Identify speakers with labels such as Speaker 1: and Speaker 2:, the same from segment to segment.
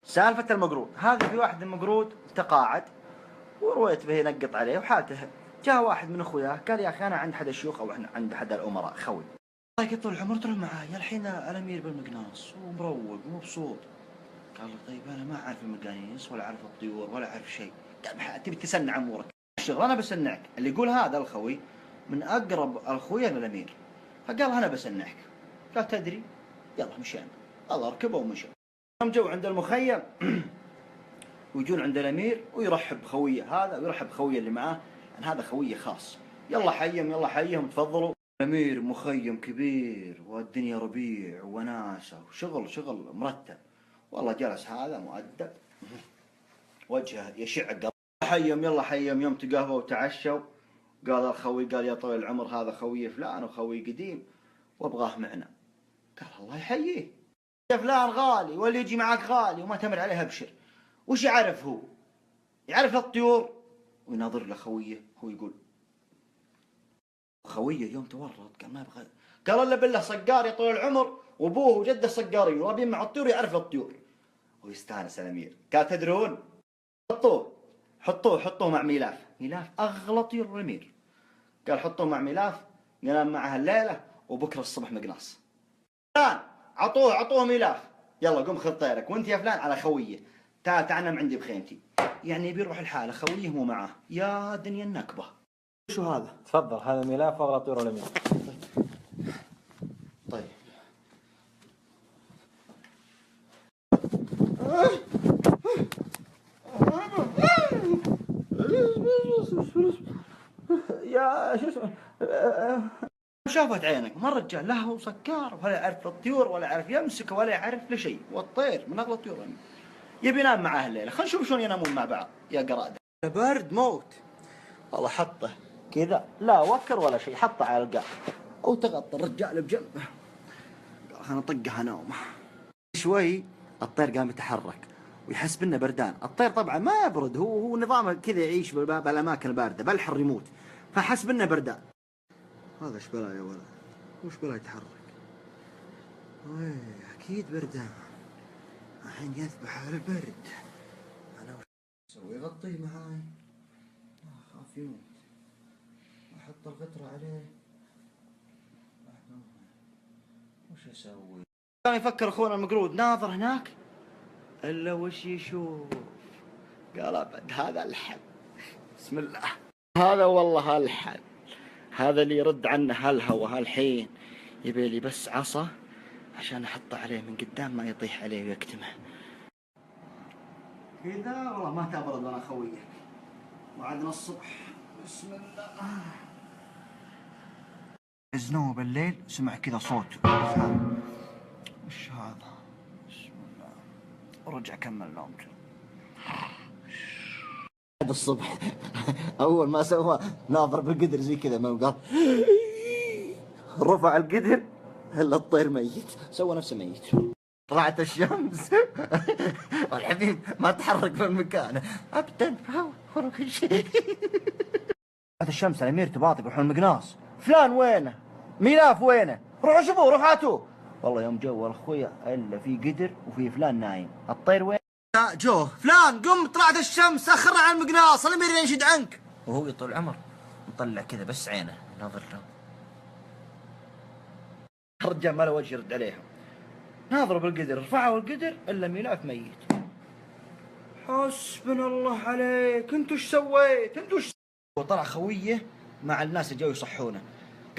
Speaker 1: سالفة المقرود هذا، في واحد المقرود تقاعد ورويت به ينقط عليه وحالته. جاء واحد من اخوياه قال يا اخي انا عند احد الشيوخ او عند احد الامراء خوي، طيب طول العمر تروح معاي الحين الامير بالمقناص ومروق ومبسوط. قال له طيب انا ما اعرف المقانيس ولا اعرف الطيور ولا اعرف شيء. قال تبي تسنع امورك الشغل انا بسنعك. اللي يقول هذا الخوي من اقرب الخويا للامير، فقال انا بسنعك. قال تدري يلا مشينا، الله ركبه ومشى. يوم جو عند المخيم ويجون عند الامير ويرحب خويه هذا ويرحب خويه اللي معاه، يعني هذا خويه خاص. يلا حيهم يلا حيهم تفضلوا. الامير مخيم كبير والدنيا ربيع وناسه وشغل شغل مرتب. والله جلس هذا مؤدب وجهه يشع قلب. حيهم يلا حيهم. يوم تقهووا وتعشوا قال الخوي قال يا طويل العمر هذا خوي فلان وخوي قديم وابغاه معنا. قال الله يحييه يا فلان غالي واللي يجي معك غالي وما تمر عليه ابشر. وش يعرف هو؟ يعرف الطيور. ويناظر له خويه هو يقول خويه يوم تورط قال ما يبغى، قال الا بالله صقار يا طويل العمر وابوه وجده صقارين ورابين مع الطيور يعرف الطيور. ويستانس الامير. قال تدرون حطوه مع ميلاف اغلى طيور الامير. قال حطوه مع ميلاف ينام معها الليله وبكره الصبح مقناص. فلان عطوه ميلاف يلا قم خذ طيرك وانت يا فلان على خويه تعال نام عندي بخيمتي. يعني بيروح الحاله خويه مو معاه يا دنيا النكبه. شو هذا؟
Speaker 2: تفضل هذا ميلاف اغلى طيور الامير.
Speaker 1: طيب يا شو اسمه شافت عينك ما الرجال لا هو سكار ولا يعرف الطيور ولا يعرف يمسك ولا يعرف لشيء، والطير من اغلى الطيور يبي ينام معاه الليله. خلينا نشوف شلون ينامون مع بعض يا قراد. برد موت والله. حطه كذا لا وكر ولا شيء، حطه على القاع وتغطى الرجال بجنبه. قال خلنا نطقها نومه. شوي الطير قام يتحرك ويحس انه بردان. الطير طبعا ما يبرد، هو نظامه كذا يعيش بالاماكن البارده بلحر يموت، فحس انه بردان. هذا ايش بلا يا ولد؟ وش بلا يتحرك؟ اكيد بردان الحين يذبح على البرد. انا وش اسوي؟ غطيه معاي اخاف يموت. احط الغطره عليه وش اسوي؟ كان يفكر اخونا المقرود ناظر هناك الا وش يشوف؟ قال ابد هذا الحل. بسم الله هذا والله الحل. هذا اللي يرد عنه هالهوى هالحين يبي لي بس عصا عشان احطه عليه من قدام ما يطيح عليه ويكتمه. كذا والله ما تبرد لنا خويه. وعدنا الصبح بسم الله. زنوه بالليل سمع كذا صوت وش هذا؟ بسم الله ورجع كمل نومته. بعد الصبح اول ما سوى ناظر بالقدر زي كذا ما قال رفع القدر الا الطير ميت، سوى نفسه ميت. طلعت الشمس والحبيب ما تحرك من مكانه ابدا. ولا شيء. طلعت الشمس الامير تباطئ يروحون المقناص. فلان وينه؟ ميلاف وينه؟ روحوا شوفوه روحوا هاتوه. والله يوم جو اخويا الا في قدر وفي فلان نايم. الطير وين؟ جوه فلان قم طلعت الشمس اخرنا على المقناص الامير ينشد عنك. وهو طول العمر مطلع كذا بس عينه ناظر له. الرجال ما له وجه يرد عليهم. ناظروا بالقدر رفعوا القدر الا ميلاف ميت. حسبنا الله عليك انتوا ايش سويت؟ انتوا ايش؟ وطلع خويه مع الناس اللي جو يصحونه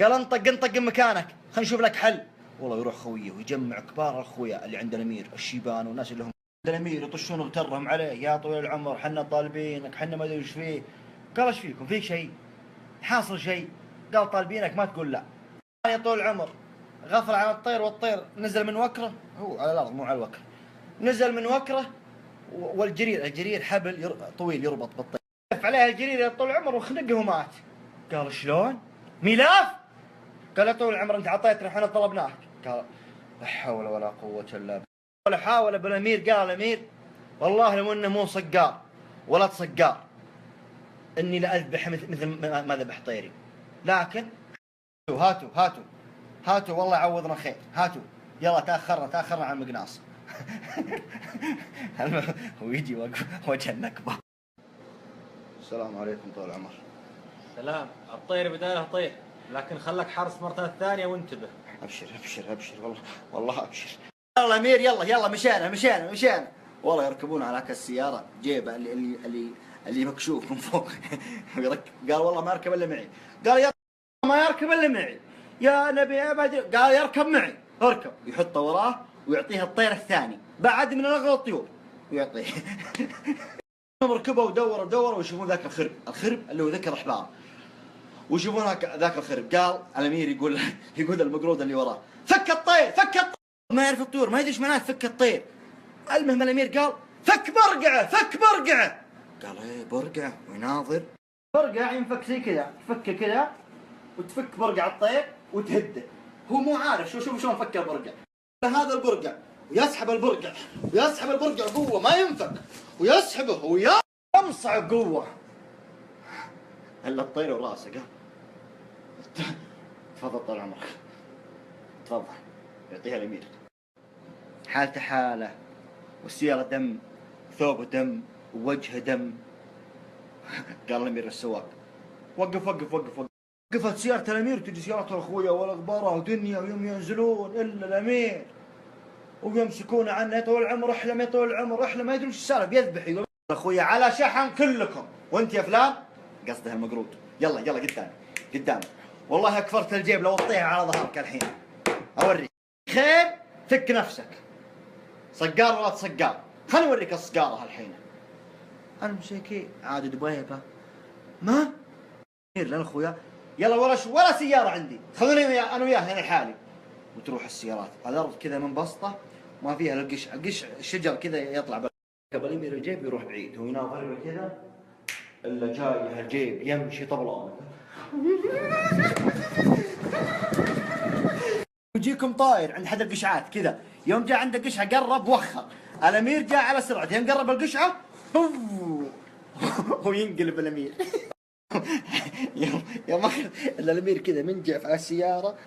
Speaker 1: قال انطق من مكانك خلينا نشوف لك حل. والله يروح خويه ويجمع كبار اخويا اللي عند الامير الشيبان والناس اللي هم الامير يطشون وترهم عليه يا طويل العمر حنا طالبينك حنا ما ادري ايش فيه. قال ايش فيكم؟ فيك شيء؟ حاصل شيء؟ قال طالبينك ما تقول لا. يا طويل العمر غفل عن الطير والطير نزل من وكره، هو على الارض مو على الوكر، نزل من وكره الجرير حبل طويل يربط بالطير لف عليه الجرير يا طول العمر وخنقه ومات. قال شلون؟ ميلاف؟ قال يا طول العمر انت عطيتنا احنا طلبناك. قال لا حول ولا قوه الا بالله. ولا حاول بالامير. قال الامير والله لو انه مو صقار ولا تصقار اني لاذبح مثل ما ذبح طيري، لكن هاتوا والله يعوضنا خير. هاتوا يلا تاخرنا عن المقناص. ويجي وجه النكبة. السلام عليكم طول العمر.
Speaker 2: سلام. الطير بداله طير، لكن خلك حرص مرة ثانية وانتبه.
Speaker 1: ابشر ابشر ابشر، والله ابشر. يلا امير، يلا مشينا. والله يركبون على السيارة جيبه اللي مكشوف من فوق. قال والله ما يركب الا معي. قال يا ما يركب الا معي يا نبي ابد. قال يركب معي. اركب. يحطه وراه ويعطيه الطير الثاني بعد من اغلى الطيور ويعطيه. ركبوا ودوروا ويشوفون ذاك الخرب اللي هو ذكر احبار، ويشوفون ذاك الخرب. قال الامير يقول المقرود اللي وراه فك الطير. ما يعرف الطيور، ما يدري ايش معناه فك الطير. المهم الامير قال فك برقعه. قال ايه برقعه؟ ويناظر. برقع ينفك زي كذا، تفكه كذا وتفك برقع الطير وتهده. هو مو عارف شوف شلون فك البرقع. هذا البرقع ويسحب البرقع قوه ما ينفك، ويسحبه ويمصع بقوه الا الطير وراسه. قال تفضل طال عمرك، تفضل. يعطيها الامير. حالته حاله، والسيارة دم، ثوبه دم، ووجهه دم. قال الامير للسواق وقفت سيارة الامير وتجي سيارة اخويا والاغباره ودنيا، ويوم ينزلون الا الامير ويمسكون عنه. يا طويل العمر احلم، يا طويل العمر احلم. ما يدري وش السالفه، يذبح. يقول اخويا على شحن كلكم، وانت يا فلان قصده المقرود. يلا قدامي. والله اكفرت الجيب لو تطيح على ظهرك الحين. اوريك خير، فك نفسك. صقار ولا تصقار؟ خليني اوريك الصقاره الحين. انا مسكين عاد دبيبه ما لان اخويا. يلا ولا سياره عندي، خذوني انا وياه هنا لحالي. وتروح السيارات على الارض كذا منبسطه ما فيها القش الشجر كذا يطلع قبل يمير الجيب يروح بعيد. هو يناظر كذا الا جاي الجيب يمشي طبلان. يجيكم طاير عند حد القشعات كذا. يوم جاء عند القشعه قرب وخر. الامير جاء على سرعته، يوم قرب القشعه هو ينقلب الامير. يوم اخر الامير كذا منجف على السياره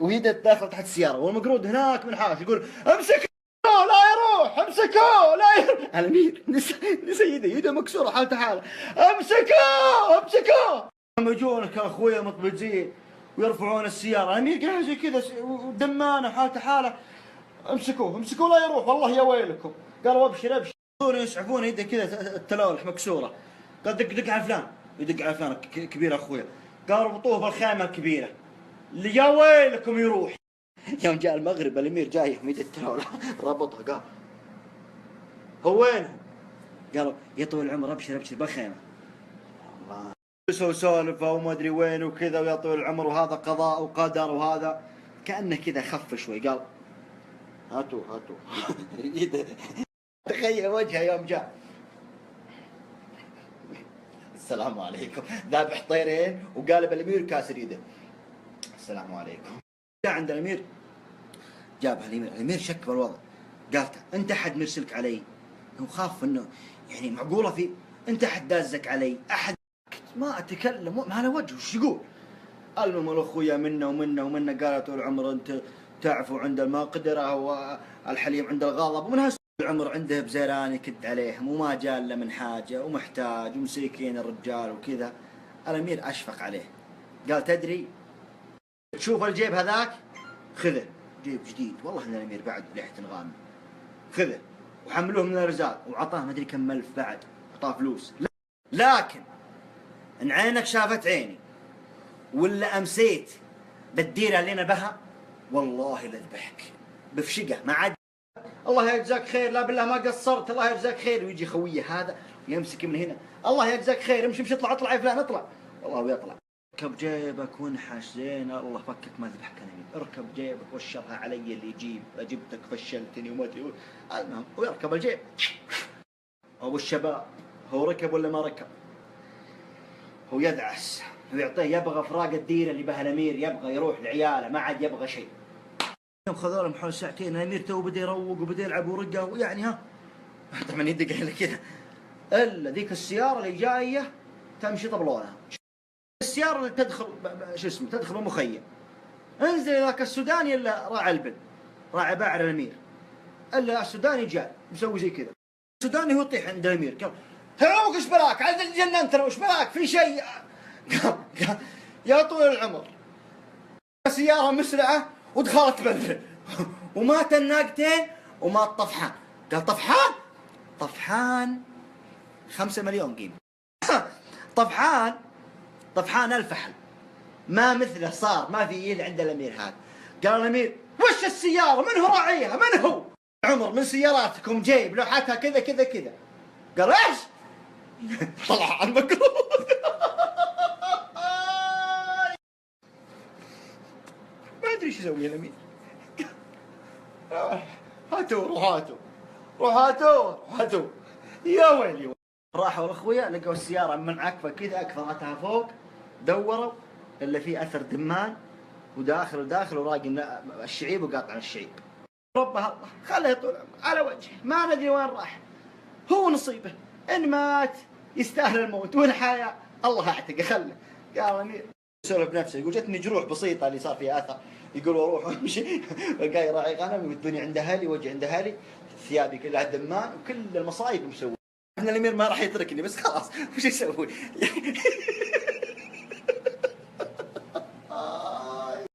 Speaker 1: ويده داخل تحت السياره، والمقرود هناك من حاش يقول امسكوه لا يروح، امسكوه لا يروح. الامير نسى يده مكسوره حالته حاله. امسكوه. هم يجونك يا اخويا مطبزين ويرفعون السياره. الامير قاعد زي كذا ودمانه حالته حاله. امسكوه لا يروح والله يا ويلكم. قالوا ابشر. يسعفون يده كذا التلولح مكسوره. قال دق على فلان. يدق على فلان كبير اخويا. قال ربطوه بالخيمه الكبيره. يا ويلكم يروح. يوم جاء المغرب الامير جاي يمد التلولح ربطها. قال هو وينهم؟ قالوا يا طويل العمر ابشر بالخيمه. الله سولفه وما ادري وين وكذا، ويا طويل العمر وهذا قضاء وقدر، وهذا كانه كذا خف شوي. قال هاتوا تخيل وجهه يوم جاء السلام عليكم، ذابح طيرين وقالب الامير كاسر يده. السلام عليكم. جاء عند الامير جابها الامير شك بالوضع. قالت انت احد مرسلك علي؟ هو خاف انه يعني معقوله في انت احد دازك علي؟ احد ما اتكلم ما له وجه وش يقول. المهم الاخويا منا قالت طول العمر انت تعفو عند المقدره والحليم عند الغضب، ومن العمر عنده بزيران يكد عليهم وما جاء الا من حاجه ومحتاج ومسيكين الرجال وكذا. الامير اشفق عليه. قال تدري تشوف الجيب هذاك خذه، جيب جديد والله ان الامير بعد لحية غانم، خذه وحملوه من الارزاق وعطاه ما ادري كم الف بعد، عطاه فلوس. لكن ان عينك شافت عيني ولا امسيت بالديره اللي انا بها والله لذبحك بفشقه ما عاد. الله يجزاك خير، لا بالله ما قصرت، الله يجزاك خير. ويجي خويه هذا ويمسك من هنا، الله يجزاك خير، امشي اطلع يا فلان اطلع. والله ويطلع. اركب جيبك وانحش زين، الله فكك ما ذبحك الامير. اركب جيبك وشرها علي اللي يجيب، جبتك فشلتني وما ادري. المهم ويركب الجيب. ابو الشباب هو ركب ولا ما ركب؟ هو يدعس ويعطيه، يبغى فراق الديره اللي بها الامير، يبغى يروح لعياله ما عاد يبغى شيء. يوم خذوا لهم حول ساعتين الامير تو بدا يروق وبدا يلعب ورقه ويعني ها طبعا يدق على كذا. الا ذيك السياره اللي جايه تمشي طبلونها، السياره اللي تدخل تدخل المخيم. انزل ذاك السوداني الا راعي البن راعي باعر الامير الا السوداني جاء مسوي زي كذا. السوداني هو يطيح عند الامير قال هلوك ايش بلاك؟ عاد جننتنا وش بلاك؟ في شيء؟ قال يا طويل العمر سيارة مسرعة ودخلت بلد ومات الناقتين ومات طفحان. قال طفحان؟ طفحان 5 مليون قيمة. طفحان الفحل ما مثله صار، ما في يد عند الامير هذا. قال الامير وش السيارة؟ من هو راعيها؟ من هو؟ عمر من سياراتكم جايب لوحتها كذا كذا كذا. قال ايش؟ طلع عن مكروه. ما ادري ايش يسوي الامير. روح هاتوا يا ويلي. راحوا الاخويا لقوا السياره منعكفه كذا اكثرتها فوق، دوروا الا في اثر دمان وداخل وراقي الشعيب وقاطع الشعيب. ربها الله خليه طول على وجهه ما ندري وين راح. هو نصيبه ان مات يستاهل الموت وان حيا الله اعتقه خله. قال الامير يسولف بنفسه يقول جتني جروح بسيطه اللي صار فيها اثر، يقول اروح وامشي القاي راعي غنم والدنيا عند اهلي وجه عند اهلي ثيابي كلها دمان وكل المصايب مسوي. احنا الامير ما راح يتركني بس خلاص وش يسوي؟